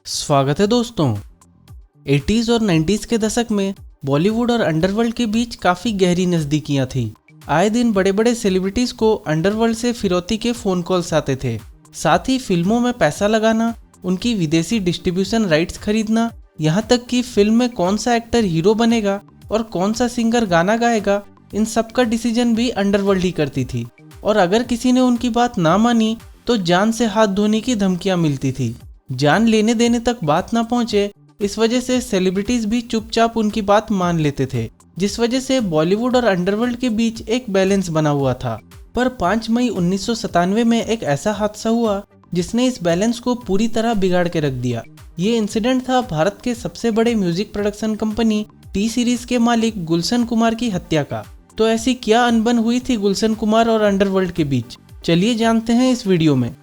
स्वागत है दोस्तों। 80s और 90s के दशक में बॉलीवुड और अंडरवर्ल्ड के बीच काफ़ी गहरी नज़दीकियाँ थी। आए दिन बड़े बड़े सेलिब्रिटीज़ को अंडरवर्ल्ड से फिरौती के फ़ोन कॉल्स आते थे। साथ ही फिल्मों में पैसा लगाना, उनकी विदेशी डिस्ट्रीब्यूशन राइट्स खरीदना, यहाँ तक कि फिल्म में कौन सा एक्टर हीरो बनेगा और कौन सा सिंगर गाना गाएगा, इन सब का डिसीजन भी अंडरवर्ल्ड ही करती थी। और अगर किसी ने उनकी बात ना मानी तो जान से हाथ धोने की धमकियाँ मिलती थी। जान लेने देने तक बात ना पहुंचे, इस वजह से सेलिब्रिटीज भी चुपचाप उनकी बात मान लेते थे, जिस वजह से बॉलीवुड और अंडरवर्ल्ड के बीच एक बैलेंस बना हुआ था। पर 5 मई 1997 में एक ऐसा हादसा हुआ जिसने इस बैलेंस को पूरी तरह बिगाड़ के रख दिया। ये इंसिडेंट था भारत के सबसे बड़े music production company T series के मालिक गुलशन कुमार की हत्या का। तो ऐसी क्या अनबन हुई थी गुलशन कुमार और अंडरवर्ल्ड के बीच, चलिए जानते हैं इस वीडियो में।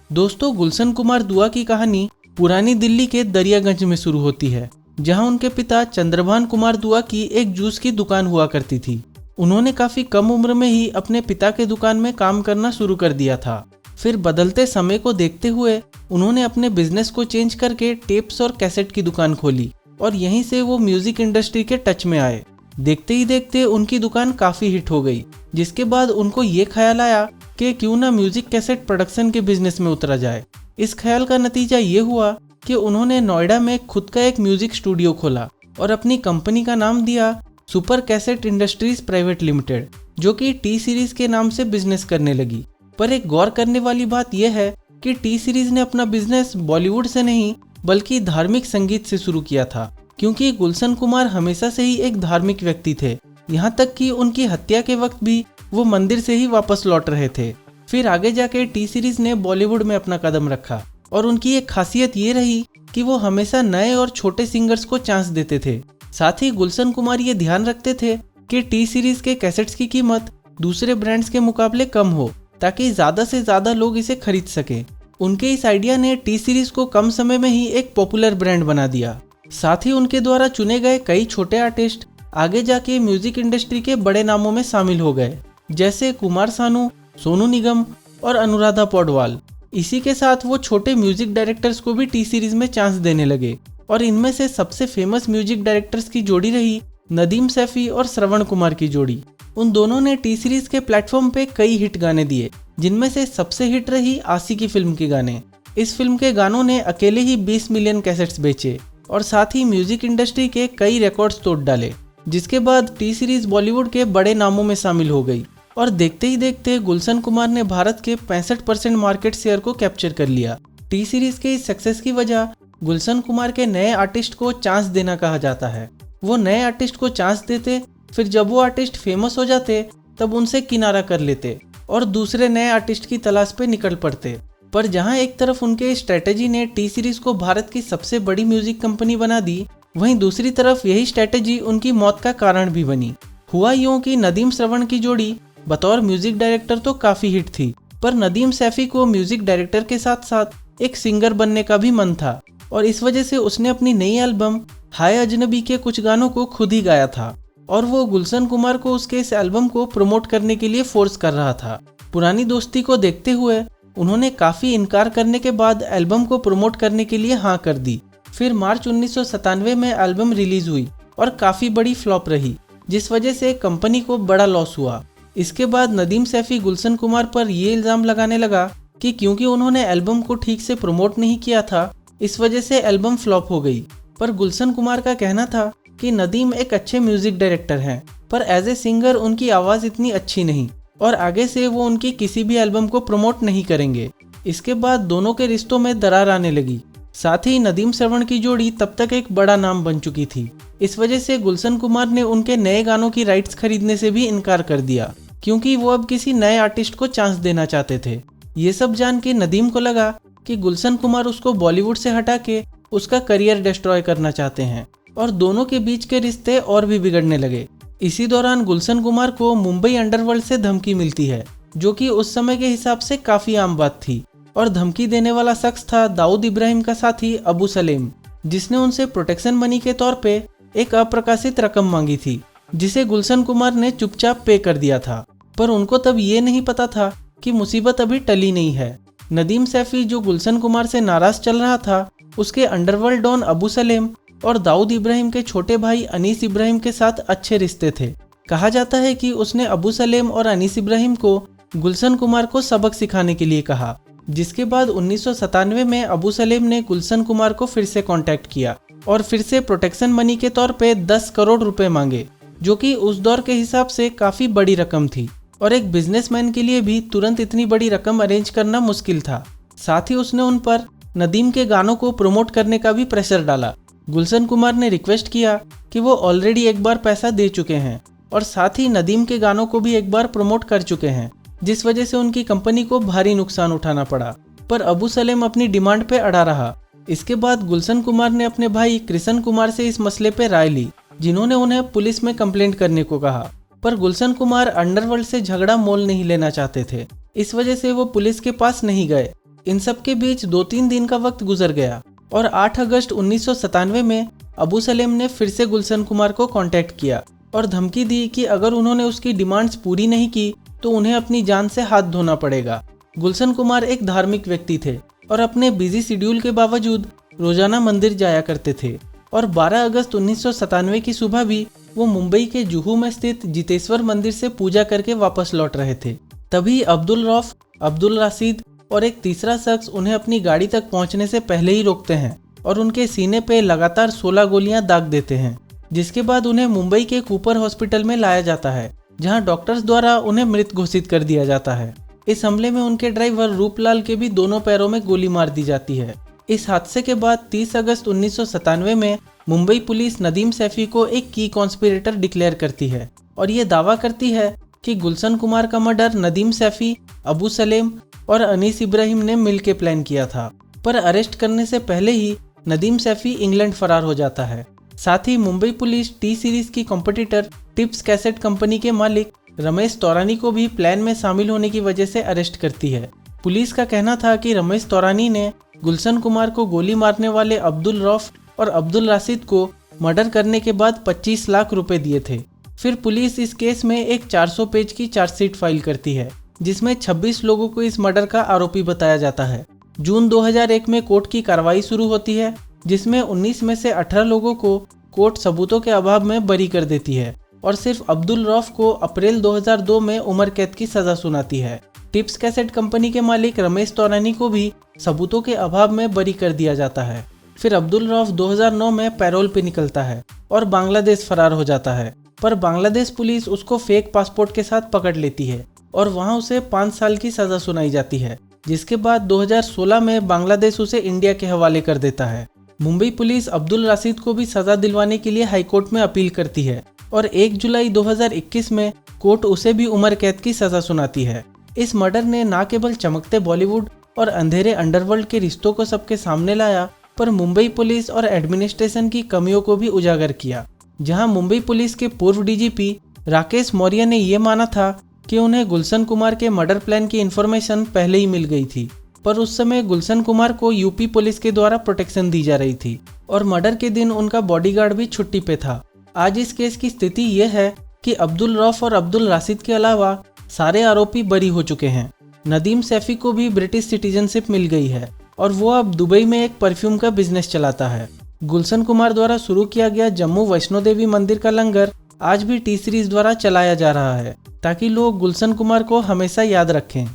दोस्तों, गुलशन कुमार दुआ की कहानी पुरानी दिल्ली के दरियागंज में शुरू होती है, जहां उनके पिता चंद्रभान कुमार दुआ की एक जूस की दुकान हुआ करती थी। उन्होंने काफी कम उम्र में ही अपने पिता के दुकान में काम करना शुरू कर दिया था। फिर बदलते समय को देखते हुए उन्होंने अपने बिजनेस को चेंज करके टेप्स और कैसेट की दुकान खोली और यहीं से वो म्यूजिक इंडस्ट्री के टच में आए। देखते ही देखते उनकी दुकान काफी हिट हो गई, जिसके बाद उनको ये ख्याल आया कि क्यों ना म्यूजिक कैसेट प्रोडक्शन के बिजनेस में उतरा जाए। इस ख्याल का नतीजा ये हुआ कि उन्होंने नोएडा में खुद का एक म्यूजिक स्टूडियो खोला और अपनी कंपनी का नाम दिया super cassette industries private limited, जो कि टी सीरीज के नाम से बिजनेस करने लगी। पर एक गौर करने वाली बात यह है कि टी सीरीज ने अपना बिजनेस बॉलीवुड से नहीं बल्कि धार्मिक संगीत से शुरू किया था, क्योंकि गुलशन कुमार हमेशा से ही एक धार्मिक व्यक्ति थे। यहाँ तक कि उनकी हत्या के वक्त भी वो मंदिर से ही वापस लौट रहे थे। फिर आगे जाके टी सीरीज ने बॉलीवुड में अपना कदम रखा और उनकी एक खासियत ये रही कि वो हमेशा नए और छोटे सिंगर्स को चांस देते थे। साथ ही गुलशन कुमार ये ध्यान रखते थे कि टी सीरीज के कैसेट्स की कीमत दूसरे ब्रांड्स के मुकाबले कम हो, ताकि ज़्यादा से ज़्यादा लोग इसे खरीद सकें। उनके इस आइडिया ने टी सीरीज को कम समय में ही एक पॉपुलर ब्रांड बना दिया। साथ ही उनके द्वारा चुने गए कई छोटे आर्टिस्ट आगे जाके म्यूजिक इंडस्ट्री के बड़े नामों में शामिल हो गए, जैसे कुमार सानू, सोनू निगम और अनुराधा पौडवाल। इसी के साथ वो छोटे म्यूजिक डायरेक्टर्स को भी टी सीरीज में चांस देने लगे और इनमें से सबसे फेमस म्यूजिक डायरेक्टर्स की जोड़ी रही नदीम सैफी और श्रवण कुमार की जोड़ी। उन दोनों ने टी सीरीज के प्लेटफॉर्म पे कई हिट गाने दिए, जिनमें से सबसे हिट रही आशिकी फिल्म के गाने। इस फिल्म के गानों ने अकेले ही 20 मिलियन कैसेट्स बेचे और साथ ही म्यूजिक इंडस्ट्री के कई रिकॉर्ड्स तोड़ डाले, जिसके बाद टी सीरीज बॉलीवुड के बड़े नामों में शामिल हो गई। और देखते ही देखते गुलशन कुमार ने भारत के 65% मार्केट शेयर को कैप्चर कर लिया। टी सीरीज के इस सक्सेस की वजह गुलशन कुमार के नए आर्टिस्ट को चांस देना कहा जाता है। वो नए आर्टिस्ट को चांस देते, फिर जब वो आर्टिस्ट फेमस हो जाते तब उनसे किनारा कर लेते और दूसरे नए आर्टिस्ट की तलाश पे निकल पड़ते। पर जहां एक तरफ उनके स्ट्रेटेजी ने टी सीरीज को भारत की सबसे बड़ी म्यूजिक कंपनी बना दी, वहीं दूसरी तरफ यही स्ट्रेटेजी उनकी मौत का कारण भी बनी। हुआ यूं कि नदीम श्रवण की जोड़ी बतौर म्यूजिक डायरेक्टर तो काफी हिट थी, पर नदीम सैफी को म्यूजिक डायरेक्टर के साथ साथ एक सिंगर बनने का भी मन था और इस वजह से उसने अपनी नई एल्बम हाय अजनबी के कुछ गानों को खुद ही गाया था और वो गुलशन कुमार को उसके इस एल्बम को प्रमोट करने के लिए फोर्स कर रहा था। पुरानी दोस्ती को देखते हुए उन्होंने काफी इनकार करने के बाद एल्बम को प्रमोट करने के लिए हाँ कर दी। फिर मार्च 1997 में एल्बम रिलीज हुई और काफी बड़ी फ्लॉप रही, जिस वजह से कंपनी को बड़ा लॉस हुआ। इसके बाद नदीम सैफी गुलशन कुमार पर ये इल्जाम लगाने लगा कि क्योंकि उन्होंने एल्बम को ठीक से प्रमोट नहीं किया था, इस वजह से एल्बम फ्लॉप हो गई। पर गुलशन कुमार का कहना था कि नदीम एक अच्छे म्यूजिक डायरेक्टर हैं, पर एज ए सिंगर उनकी आवाज़ इतनी अच्छी नहीं और आगे से वो उनकी किसी भी एल्बम को प्रमोट नहीं करेंगे। इसके बाद दोनों के रिश्तों में दरार आने लगी। साथ ही नदीम श्रवण की जोड़ी तब तक एक बड़ा नाम बन चुकी थी। इस वजह से गुलशन कुमार ने उनके नए गानों की राइट्स खरीदने से भी इनकार कर दिया, क्योंकि वो अब किसी नए आर्टिस्ट को चांस देना चाहते थे। ये सब जान के नदीम को लगा कि गुलशन कुमार उसको बॉलीवुड से हटा के उसका करियर डिस्ट्रॉय करना चाहते हैं और दोनों के बीच के रिश्ते और भी बिगड़ने लगे। इसी दौरान गुलशन कुमार को मुंबई अंडरवर्ल्ड से धमकी मिलती है, जो कि उस समय के हिसाब से काफी आम बात थी। और धमकी देने वाला शख्स था दाऊद इब्राहिम का साथी अबू सलेम, जिसने उनसे प्रोटेक्शन मनी के तौर पे एक अप्रकाशित रकम मांगी थी, जिसे गुलशन कुमार ने चुपचाप पे कर दिया था। पर उनको तब ये नहीं पता था कि मुसीबत अभी टली नहीं है। नदीम सैफी, जो गुलशन कुमार से नाराज चल रहा था, उसके अंडरवर्ल्ड डॉन अबू सलेम और दाऊद इब्राहिम के छोटे भाई अनीस इब्राहिम के साथ अच्छे रिश्ते थे। कहा जाता है कि उसने अबू सलेम और अनीस इब्राहिम को गुलशन कुमार को सबक सिखाने के लिए कहा, जिसके बाद 1997 में अबू सलेम ने गुलशन कुमार को फिर से कांटेक्ट किया और फिर से प्रोटेक्शन मनी के तौर पे 10 करोड़ रुपए मांगे, जो कि उस दौर के हिसाब से काफ़ी बड़ी रकम थी और एक बिजनेसमैन के लिए भी तुरंत इतनी बड़ी रकम अरेंज करना मुश्किल था। साथ ही उसने उन पर नदीम के गानों को प्रमोट करने का भी प्रेशर डाला। गुलशन कुमार ने रिक्वेस्ट किया कि वो ऑलरेडी एक बार पैसा दे चुके हैं और साथ ही नदीम के गानों को भी एक बार प्रमोट कर चुके हैं, जिस वजह से उनकी कंपनी को भारी नुकसान उठाना पड़ा। पर अबू सलेम अपनी डिमांड पे अड़ा रहा। इसके बाद गुलशन कुमार ने अपने भाई कृष्ण कुमार से इस मसले पे राय ली, जिन्होंने उन्हें पुलिस में कंप्लेंट करने को कहा। पर गुलशन कुमार अंडरवर्ल्ड से झगड़ा मोल नहीं लेना चाहते थे, इस वजह से वो पुलिस के पास नहीं गए। इन सब के बीच 2-3 दिन का वक्त गुजर गया और 8 अगस्त 1997 में अबू सलेम ने फिर से गुलशन कुमार को कांटेक्ट किया और धमकी दी कि अगर उन्होंने उसकी डिमांड्स पूरी नहीं की तो उन्हें अपनी जान से हाथ धोना पड़ेगा। गुलशन कुमार एक धार्मिक व्यक्ति थे और अपने बिजी शेड्यूल के बावजूद रोजाना मंदिर जाया करते थे और 12 अगस्त 1997 की सुबह भी वो मुंबई के जुहू में स्थित जितेश्वर मंदिर से पूजा करके वापस लौट रहे थे। तभी अब्दुल रौफ, अब्दुल राशिद और एक तीसरा शख्स उन्हें अपनी गाड़ी तक पहुंचने से पहले ही रोकते हैं और उनके सीने पे लगातार 16 गोलियां दाग देते हैं, जिसके बाद उन्हें मुंबई के कूपर हॉस्पिटल में लाया जाता है, जहां डॉक्टर्स द्वारा उन्हें मृत घोषित कर दिया जाता है। इस हमले में उनके ड्राइवर रूपलाल के भी दोनों पैरों में गोली मार दी जाती है। इस हादसे के बाद 30 अगस्त 1997 में मुंबई पुलिस नदीम सैफी को एक की कॉन्स्पिरेटर डिक्लेयर करती है और ये दावा करती है कि गुलशन कुमार का मर्डर नदीम सैफी, अबू सलेम और अनीस इब्राहिम ने मिलकर प्लान किया था। पर अरेस्ट करने से पहले ही नदीम सैफी इंग्लैंड फरार हो जाता है। साथ ही मुंबई पुलिस टी सीरीज की कॉम्पिटिटर टिप्स कैसेट कंपनी के मालिक रमेश तौरानी को भी प्लान में शामिल होने की वजह से अरेस्ट करती है। पुलिस का कहना था कि रमेश तौरानी ने गुलशन कुमार को गोली मारने वाले अब्दुल रौफ और अब्दुल राशिद को मर्डर करने के बाद 25 लाख रुपए दिए थे। फिर पुलिस इस केस में एक 400 पेज की चार्जशीट फाइल करती है, जिसमें 26 लोगों को इस मर्डर का आरोपी बताया जाता है। जून 2001 में कोर्ट की कार्रवाई शुरू होती है, जिसमें 19 में से 18 लोगों को कोर्ट सबूतों के अभाव में बरी कर देती है और सिर्फ अब्दुल रौफ को अप्रैल 2002 में उम्र कैद की सजा सुनाती है। टिप्स कैसेट कंपनी के मालिक रमेश तौरानी को भी सबूतों के अभाव में बरी कर दिया जाता है। फिर अब्दुल रौफ 2009 में पैरोल पे निकलता है और बांग्लादेश फरार हो जाता है, पर बांग्लादेश पुलिस उसको फेक पासपोर्ट के साथ पकड़ लेती है और वहां उसे 5 साल की सजा सुनाई जाती है, जिसके बाद 2016 में बांग्लादेश उसे इंडिया के हवाले कर देता है। मुंबई पुलिस अब्दुल राशिद को भी सजा दिलवाने के लिए हाईकोर्ट में अपील करती है और 1 जुलाई 2021 में कोर्ट उसे भी उम्र कैद की सजा सुनाती है। इस मर्डर ने न केवल चमकते बॉलीवुड और अंधेरे अंडरवर्ल्ड के रिश्तों को सबके सामने लाया, पर मुंबई पुलिस और एडमिनिस्ट्रेशन की कमियों को भी उजागर किया। जहां मुंबई पुलिस के पूर्व डीजीपी राकेश मौर्य ने यह माना था कि उन्हें गुलशन कुमार के मर्डर प्लान की इन्फॉर्मेशन पहले ही मिल गई थी, पर उस समय गुलशन कुमार को यूपी पुलिस के द्वारा प्रोटेक्शन दी जा रही थी और मर्डर के दिन उनका बॉडीगार्ड भी छुट्टी पे था। आज इस केस की स्थिति यह है कि अब्दुल रौफ और अब्दुल राशिद के अलावा सारे आरोपी बरी हो चुके हैं। नदीम सैफी को भी ब्रिटिश सिटीजनशिप मिल गई है और वो अब दुबई में एक परफ्यूम का बिजनेस चलाता है। गुलशन कुमार द्वारा शुरू किया गया जम्मू वैष्णो देवी मंदिर का लंगर आज भी टी सीरीज द्वारा चलाया जा रहा है, ताकि लोग गुलशन कुमार को हमेशा याद रखें।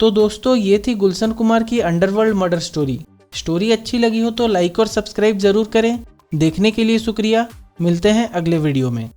तो दोस्तों, ये थी गुलशन कुमार की अंडरवर्ल्ड मर्डर स्टोरी अच्छी लगी हो तो लाइक और सब्सक्राइब जरूर करें। देखने के लिए शुक्रिया। मिलते हैं अगले वीडियो में।